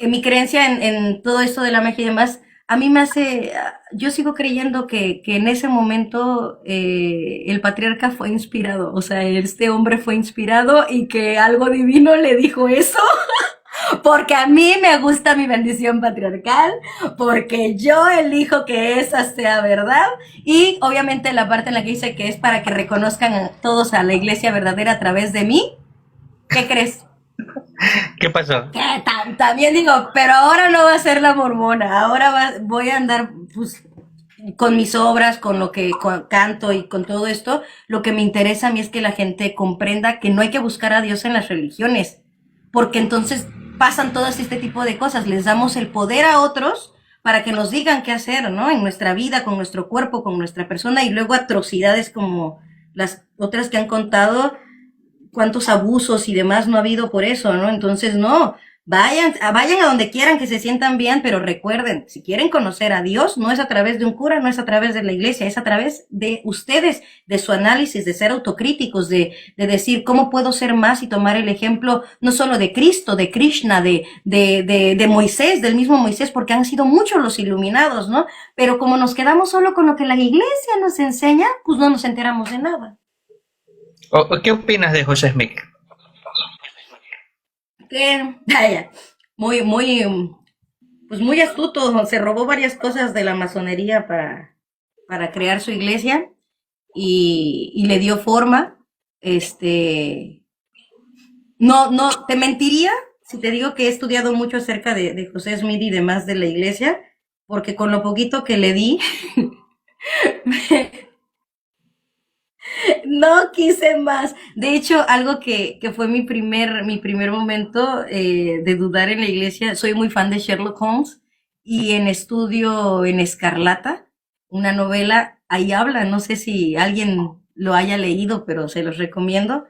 mi creencia en todo esto de la magia y demás, a mí me hace, yo sigo creyendo que en ese momento el patriarca fue inspirado, o sea, este hombre fue inspirado y que algo divino le dijo eso. Porque a mí me gusta mi bendición patriarcal, porque yo elijo que esa sea verdad y obviamente la parte en la que dice que es para que reconozcan a todos a la iglesia verdadera a través de mí. ¿Qué crees? ¿Qué pasó? Que también digo, pero ahora no va a ser la mormona, ahora voy a andar pues, con mis obras, con lo que canto y con todo esto. Lo que me interesa a mí es que la gente comprenda que no hay que buscar a Dios en las religiones, porque entonces pasan todas este tipo de cosas, les damos el poder a otros para que nos digan qué hacer, ¿no? En nuestra vida, con nuestro cuerpo, con nuestra persona, y luego atrocidades como las otras que han contado, cuántos abusos y demás no ha habido por eso, ¿no? Entonces, no, vayan a donde quieran que se sientan bien, pero recuerden, si quieren conocer a Dios, no es a través de un cura, no es a través de la iglesia, es a través de ustedes, de su análisis, de ser autocríticos, de decir cómo puedo ser más y tomar el ejemplo no solo de Cristo, de Krishna, de Moisés, del mismo Moisés, porque han sido muchos los iluminados, ¿no? Pero como nos quedamos solo con lo que la iglesia nos enseña, pues no nos enteramos de nada. ¿Qué opinas de José Smith? Que pues muy astuto, se robó varias cosas de la masonería para crear su iglesia y le dio forma. No, te mentiría si te digo que he estudiado mucho acerca de José Smith y demás de la iglesia, porque con lo poquito que le di, no quise más. De hecho, algo que fue mi primer momento de dudar en la iglesia, soy muy fan de Sherlock Holmes y en Estudio en Escarlata, una novela, ahí habla, no sé si alguien lo haya leído, pero se los recomiendo.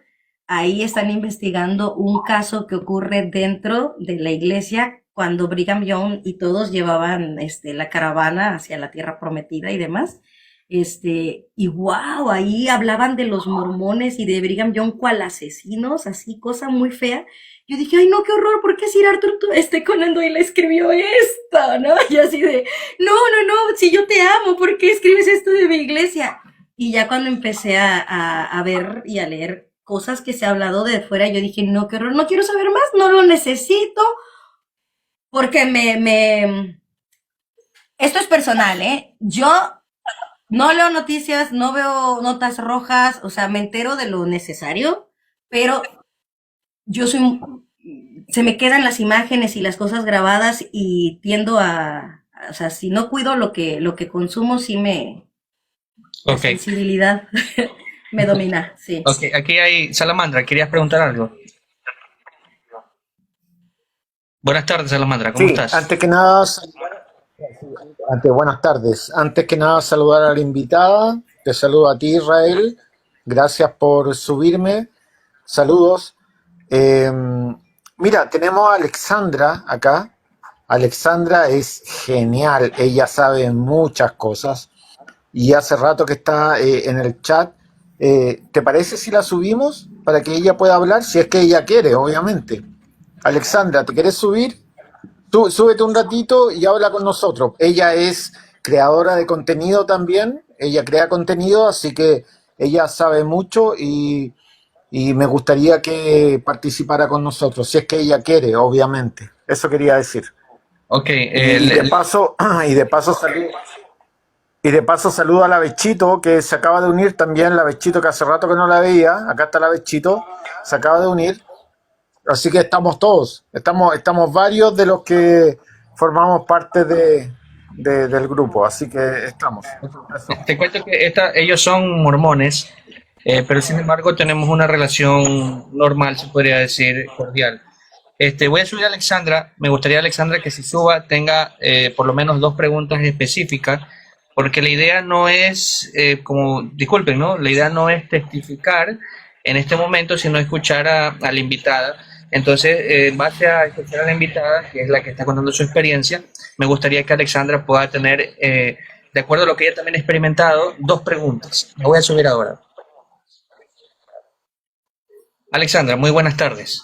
Ahí están investigando un caso que ocurre dentro de la iglesia cuando Brigham Young y todos llevaban la caravana hacia la tierra prometida y demás. Y wow, ahí hablaban de los mormones y de Brigham Young cual asesinos, así, cosa muy fea. Yo dije, ay no, qué horror, ¿por qué Sir Arthur Conan Doyle escribió esto, no? Y así de, no, si yo te amo, ¿por qué escribes esto de mi iglesia? Y ya cuando empecé a ver y a leer cosas que se ha hablado de fuera, yo dije, no, qué horror, no quiero saber más, no lo necesito, porque Esto es personal, ¿eh? Yo no leo noticias, no veo notas rojas, o sea, me entero de lo necesario, pero yo soy, se me quedan las imágenes y las cosas grabadas y tiendo o sea, si no cuido lo que consumo, la Ok, sensibilidad me domina, sí. ok, aquí hay Salamandra, ¿querías preguntar algo? Buenas tardes, Salamandra, ¿cómo Sí, estás? buenas tardes. Antes que nada, saludar a la invitada. Te saludo a ti, Israel. Gracias por subirme. Saludos. Eh, Mira, tenemos a Alexandra acá. Alexandra es genial. Ella sabe muchas cosas y hace rato que está en el chat. ¿Te parece si la subimos para que ella pueda hablar? Si es que ella quiere, obviamente. Alexandra, ¿te quieres subir? Tú súbete un ratito y habla con nosotros. Ella es creadora de contenido también. Ella crea contenido, así que ella sabe mucho y me gustaría que participara con nosotros, si es que ella quiere, obviamente. Eso quería decir. Ok, Y de paso, saludo a la Bechito, que se acaba de unir también, la Bechito, que hace rato que no la veía. Acá está la Bechito, se acaba de unir. Así que estamos todos, estamos varios de los que formamos parte del grupo, así que estamos. Eso. te cuento que ellos son mormones, pero sin embargo tenemos una relación normal, se podría decir, cordial. Voy a subir a Alexandra. Me gustaría, Alexandra, que si suba tenga por lo menos dos preguntas específicas, porque la idea no es, disculpen, ¿no? La idea no es testificar en este momento, sino escuchar a la invitada. Entonces, en base a escuchar a la invitada, que es la que está contando su experiencia, me gustaría que Alexandra pueda tener, de acuerdo a lo que ella también ha experimentado, dos preguntas. Me voy a subir ahora. Alexandra, muy buenas tardes.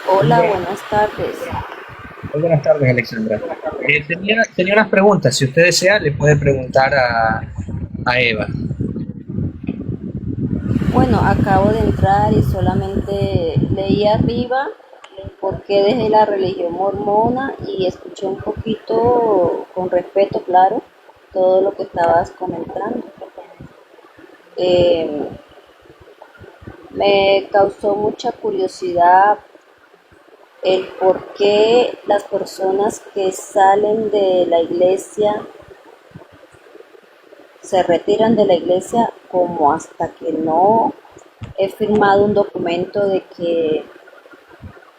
Hola, buenas tardes. Muy buenas tardes, Alexandra. Tenía unas preguntas. Si usted desea, le puede preguntar a Eva. Bueno, acabo de entrar y solamente leí arriba porque desde la religión mormona y escuché un poquito con respeto, claro, todo lo que estabas comentando. Eh, Me causó mucha curiosidad el por qué las personas que salen de la iglesia se retiran de la iglesia como hasta que no he firmado un documento de que,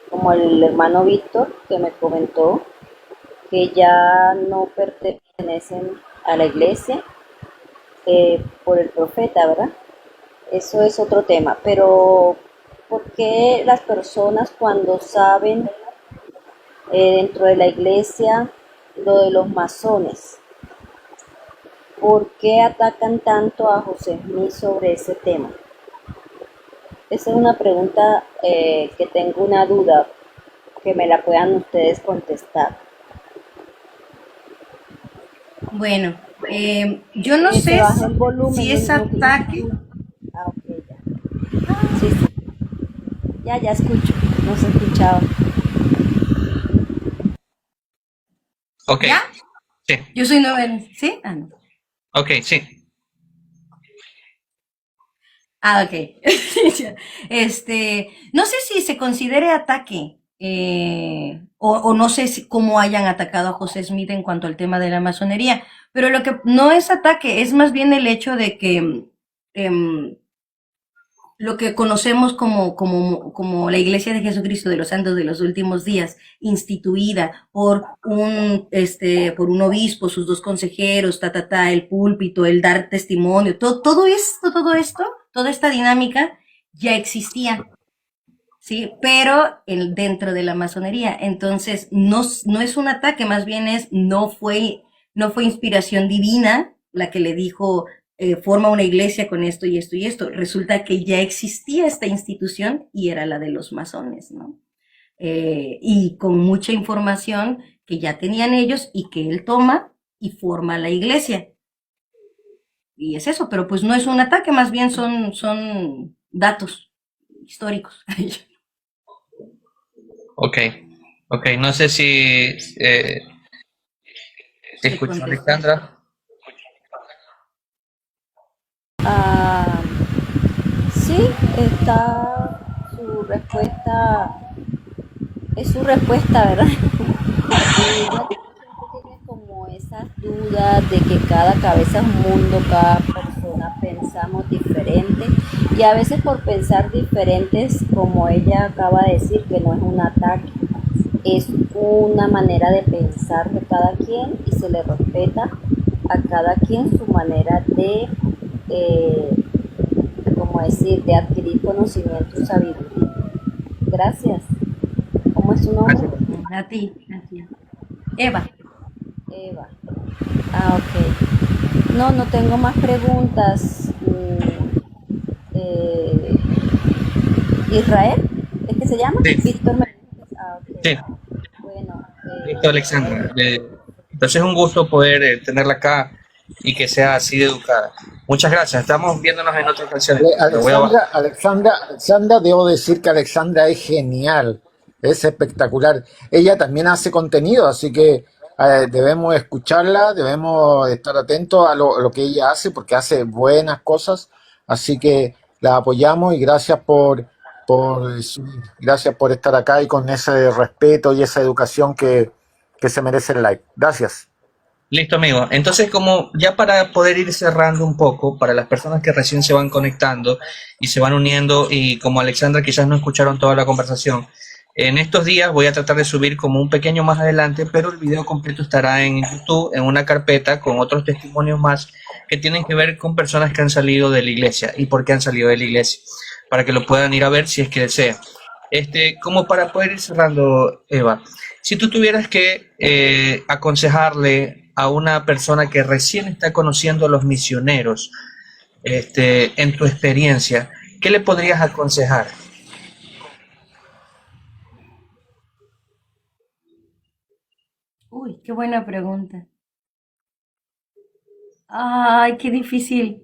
como el hermano Víctor que me comentó, que ya no pertenecen a la iglesia por el profeta, ¿verdad? Eso es otro tema, pero ¿por qué las personas cuando saben dentro de la iglesia lo de los masones? ¿Por qué atacan tanto a José Smith sobre ese tema? Esa es una pregunta que tengo una duda, que me la puedan ustedes contestar. Bueno, yo no Que se sé baje el volumen si es un poquito. ataque. Ah, ok, ya. Sí, sí. Ya escucho. No se escuchaba. Ok, ¿Ya? sí, Yo soy nueva en... ¿Sí? Ah, no. ok, sí. Ah, ok. No sé si se considere ataque, o no sé cómo hayan atacado a José Smith en cuanto al tema de la masonería, pero lo que no es ataque, es más bien el hecho de que em, lo que conocemos como la Iglesia de Jesucristo de los Santos de los Últimos Días, instituida por un obispo, sus dos consejeros, el púlpito, el dar testimonio, todo esto, toda esta dinámica ya existía, ¿sí? Pero dentro de la masonería. Entonces, no es un ataque, más bien no fue inspiración divina la que le dijo, forma una iglesia con esto y esto y esto. Resulta que ya existía esta institución y era la de los masones, ¿no? Y con mucha información que ya tenían ellos y que él toma y forma la iglesia. Y es eso, pero pues no es un ataque, más bien son datos históricos. Ok, ok. No sé si Le escuchó contestó. Alexandra. Ah, sí, está su respuesta, es su respuesta, ¿verdad? Y bueno, siempre tiene como esas dudas de que cada cabeza es un mundo, cada persona pensamos diferente y a veces por pensar diferentes, como ella acaba de decir, que no es un ataque, es una manera de pensar de cada quien y se le respeta a cada quien su manera eh, como decir, de adquirir conocimiento y sabiduría. Gracias. ¿Cómo es su nombre? Gracias. A ti, a ti. Eva. Eva. Ah, ok. No, no tengo más preguntas. Eh, Israel, ¿es que se llama? Sí, Víctor Menéndez. Ah, sí. ok. Bueno, Listo, Alexandra. Entonces es un gusto poder tenerla acá y que sea así de educada. Muchas gracias. Estamos viéndonos en otra ocasión. Me voy a bajar. Alexandra, debo decir que Alexandra es genial, es espectacular. Ella también hace contenido, así que debemos escucharla, debemos estar atentos a lo que ella hace, porque hace buenas cosas. Así que la apoyamos y gracias gracias por estar acá y con ese respeto y esa educación que se merece el like. Gracias. Listo, amigo. Entonces, como ya para poder ir cerrando un poco, para las personas que recién se van conectando y se van uniendo, y como Alexandra quizás no escucharon toda la conversación, en estos días voy a tratar de subir como un pequeño más adelante, pero el video completo estará en YouTube, en una carpeta con otros testimonios más que tienen que ver con personas que han salido de la iglesia y por qué han salido de la iglesia, para que lo puedan ir a ver si es que desean. Como para poder ir cerrando, Eva, si tú tuvieras que aconsejarle a una persona que recién está conociendo a los misioneros, en tu experiencia, ¿qué le podrías aconsejar? Uy, qué buena pregunta. Ay, qué difícil.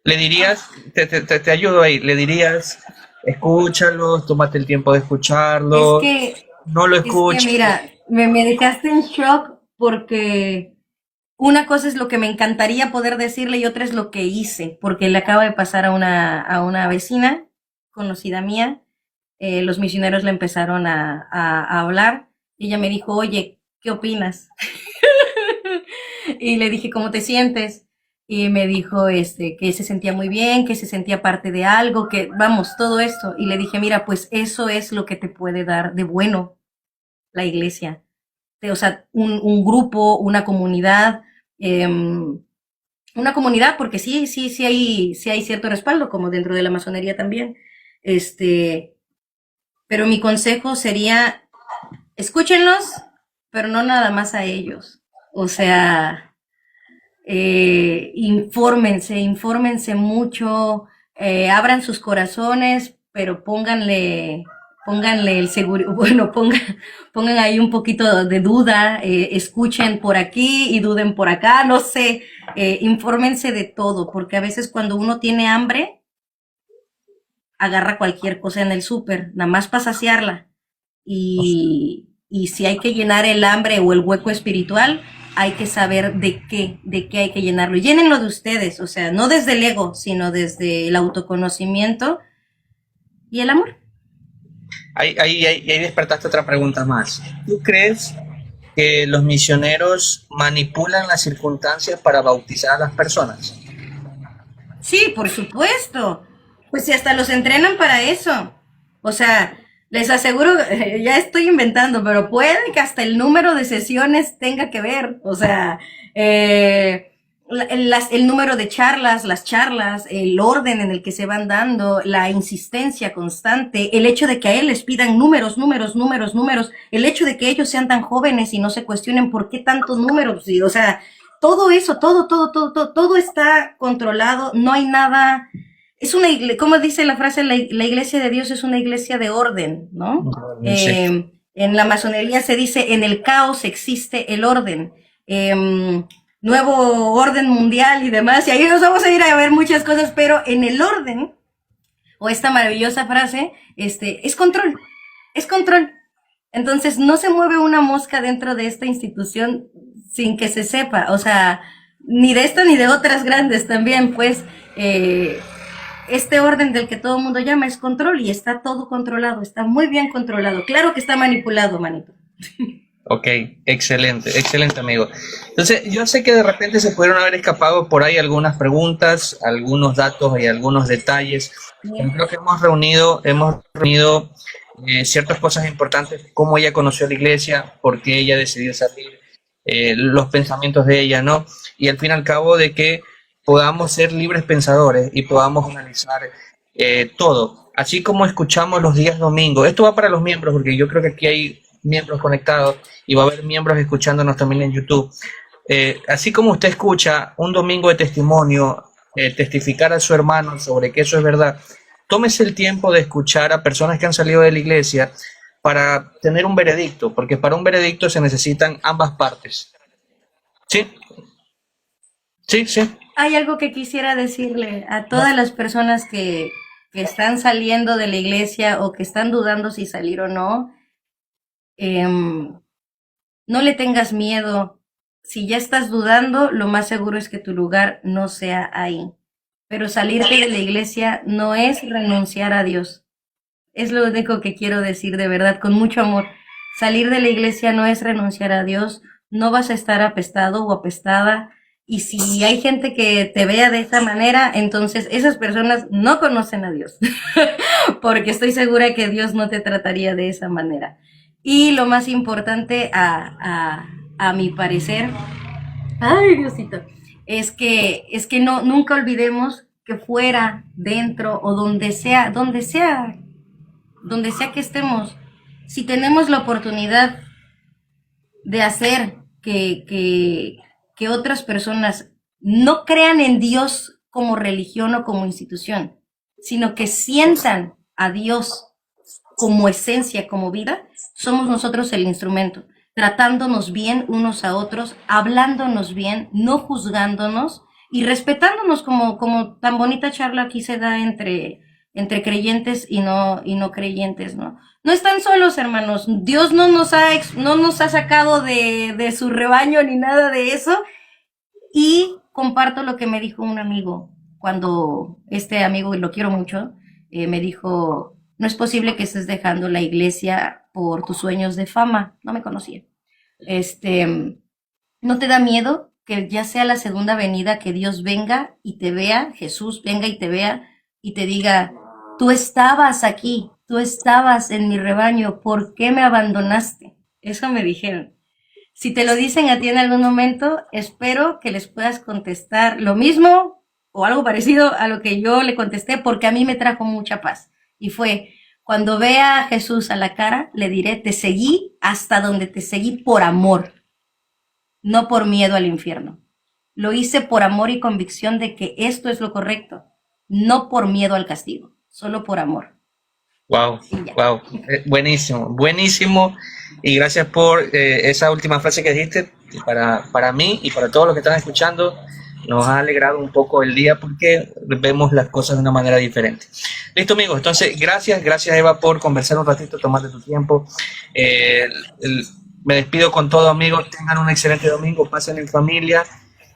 Le dirías, te ayudo ahí, le dirías, escúchalo, tómate el tiempo de Es escucharlo, que, no lo es que escuches. mira, me dejaste en shock porque una cosa es lo que me encantaría poder decirle y otra es lo que hice, porque le acaba de pasar a una vecina conocida mía. Los misioneros le empezaron a hablar y ella me dijo, oye, ¿qué opinas? Y le dije, ¿cómo te sientes? Y me dijo que se sentía muy bien, que se sentía parte de algo, que vamos, todo esto. Y le dije, mira, pues eso es lo que te puede dar de bueno la iglesia. O sea, un grupo, una comunidad, porque sí hay cierto respaldo, como dentro de la masonería también. Este, pero mi consejo sería, escúchenlos, pero no nada más a ellos. O sea, infórmense mucho, abran sus corazones, pero pónganle el seguro, bueno, pongan ahí un poquito de duda, escuchen por aquí y duden por acá, no sé, infórmense de todo, porque a veces cuando uno tiene hambre, agarra cualquier cosa en el súper, nada más para saciarla. Y si hay que llenar el hambre o el hueco espiritual, hay que saber de qué hay que llenarlo. Y llénenlo de ustedes, o sea, no desde el ego, sino desde el autoconocimiento y el amor. Ahí despertaste otra pregunta más. ¿Tú crees que los misioneros manipulan las circunstancias para bautizar a las personas? Sí, por supuesto. Pues si hasta los entrenan para eso. O sea, les aseguro, ya estoy inventando, pero puede que hasta el número de sesiones tenga que ver. O sea, el número de charlas, las charlas, el orden en el que se van dando, la insistencia constante, el hecho de que a él les pidan números, el hecho de que ellos sean tan jóvenes y no se cuestionen por qué tantos números. Y, o sea, todo eso, todo está controlado, no hay nada. Es una iglesia, como dice la frase, la iglesia de Dios es una iglesia de orden, ¿no? Sí. En la masonería se dice, en el caos existe el orden. Nuevo orden mundial y demás, y ahí nos vamos a ir a ver muchas cosas, pero en el orden, o esta maravillosa frase, es control, es control. Entonces no se mueve una mosca dentro de esta institución sin que se sepa, o sea, ni de esta ni de otras grandes también, pues este orden del que todo el mundo llama es control y está todo controlado, está muy bien controlado. Claro que está manipulado, manito. Ok, excelente, excelente amigo. Entonces, yo sé que de repente se pudieron haber escapado por ahí algunas preguntas, algunos datos y algunos detalles. Creo que hemos reunido ciertas cosas importantes, cómo ella conoció la iglesia, por qué ella decidió salir, los pensamientos de ella, ¿no? Y al fin y al cabo de que podamos ser libres pensadores y podamos analizar todo, así como escuchamos los días domingos. Esto va para los miembros, porque yo creo que aquí hay miembros conectados y va a haber miembros escuchándonos también en YouTube. Así como usted escucha un domingo de testimonio, testificar a su hermano sobre que eso es verdad, tómese el tiempo de escuchar a personas que han salido de la iglesia para tener un veredicto, porque para un veredicto se necesitan ambas partes. ¿Sí? Sí, sí. Hay algo que quisiera decirle a todas las personas que están saliendo de la iglesia o que están dudando si salir o no. No le tengas miedo. Si ya estás dudando, lo más seguro es que tu lugar no sea ahí. Pero salirte de la iglesia no es renunciar a Dios. Es lo único que quiero decir de verdad, con mucho amor. Salir de la iglesia no es renunciar a Dios. No vas a estar apestado o apestada. Y si hay gente que te vea de esa manera, entonces esas personas no conocen a Dios. Porque estoy segura que Dios no te trataría de esa manera. Y lo más importante, a mi parecer, ay Diosito, es que no, nunca olvidemos que fuera, dentro o donde sea que estemos, si tenemos la oportunidad de hacer que otras personas no crean en Dios como religión o como institución, sino que sientan a Dios como esencia, como vida, somos nosotros el instrumento, tratándonos bien unos a otros, hablándonos bien, no juzgándonos y respetándonos como tan bonita charla aquí se da entre creyentes y no creyentes, ¿no? No están solos, hermanos. Dios no nos ha sacado de su rebaño ni nada de eso. Y comparto lo que me dijo un amigo, cuando este amigo, y lo quiero mucho, me dijo, no es posible que estés dejando la iglesia por tus sueños de fama. No me conocía. ¿No te da miedo que ya sea la segunda venida, que Dios venga y te vea, Jesús venga y te vea y te diga, tú estabas aquí, tú estabas en mi rebaño, ¿por qué me abandonaste? Eso me dijeron. Si te lo dicen a ti en algún momento, espero que les puedas contestar lo mismo o algo parecido a lo que yo le contesté, porque a mí me trajo mucha paz. Y fue, cuando vea a Jesús a la cara, le diré, te seguí hasta donde te seguí por amor, no por miedo al infierno. Lo hice por amor y convicción de que esto es lo correcto, no por miedo al castigo, solo por amor. Wow, wow, buenísimo, buenísimo. Y gracias por esa última frase que dijiste. Para mí y para todos los que están escuchando, nos ha alegrado un poco el día porque vemos las cosas de una manera diferente. Listo, amigos. Entonces, gracias Eva por conversar un ratito, tomarte tu tiempo. Me despido con todo, amigos. Tengan un excelente domingo, pasen en familia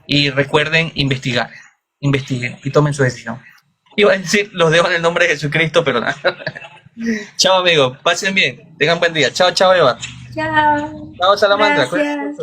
y recuerden investigar. Investiguen y tomen su decisión. Iba a decir, los dejo en el nombre de Jesucristo, pero nada. Chao, amigos. Pasen bien. Tengan buen día. Chao, Eva. Chao. Chao, Salamandra. Gracias.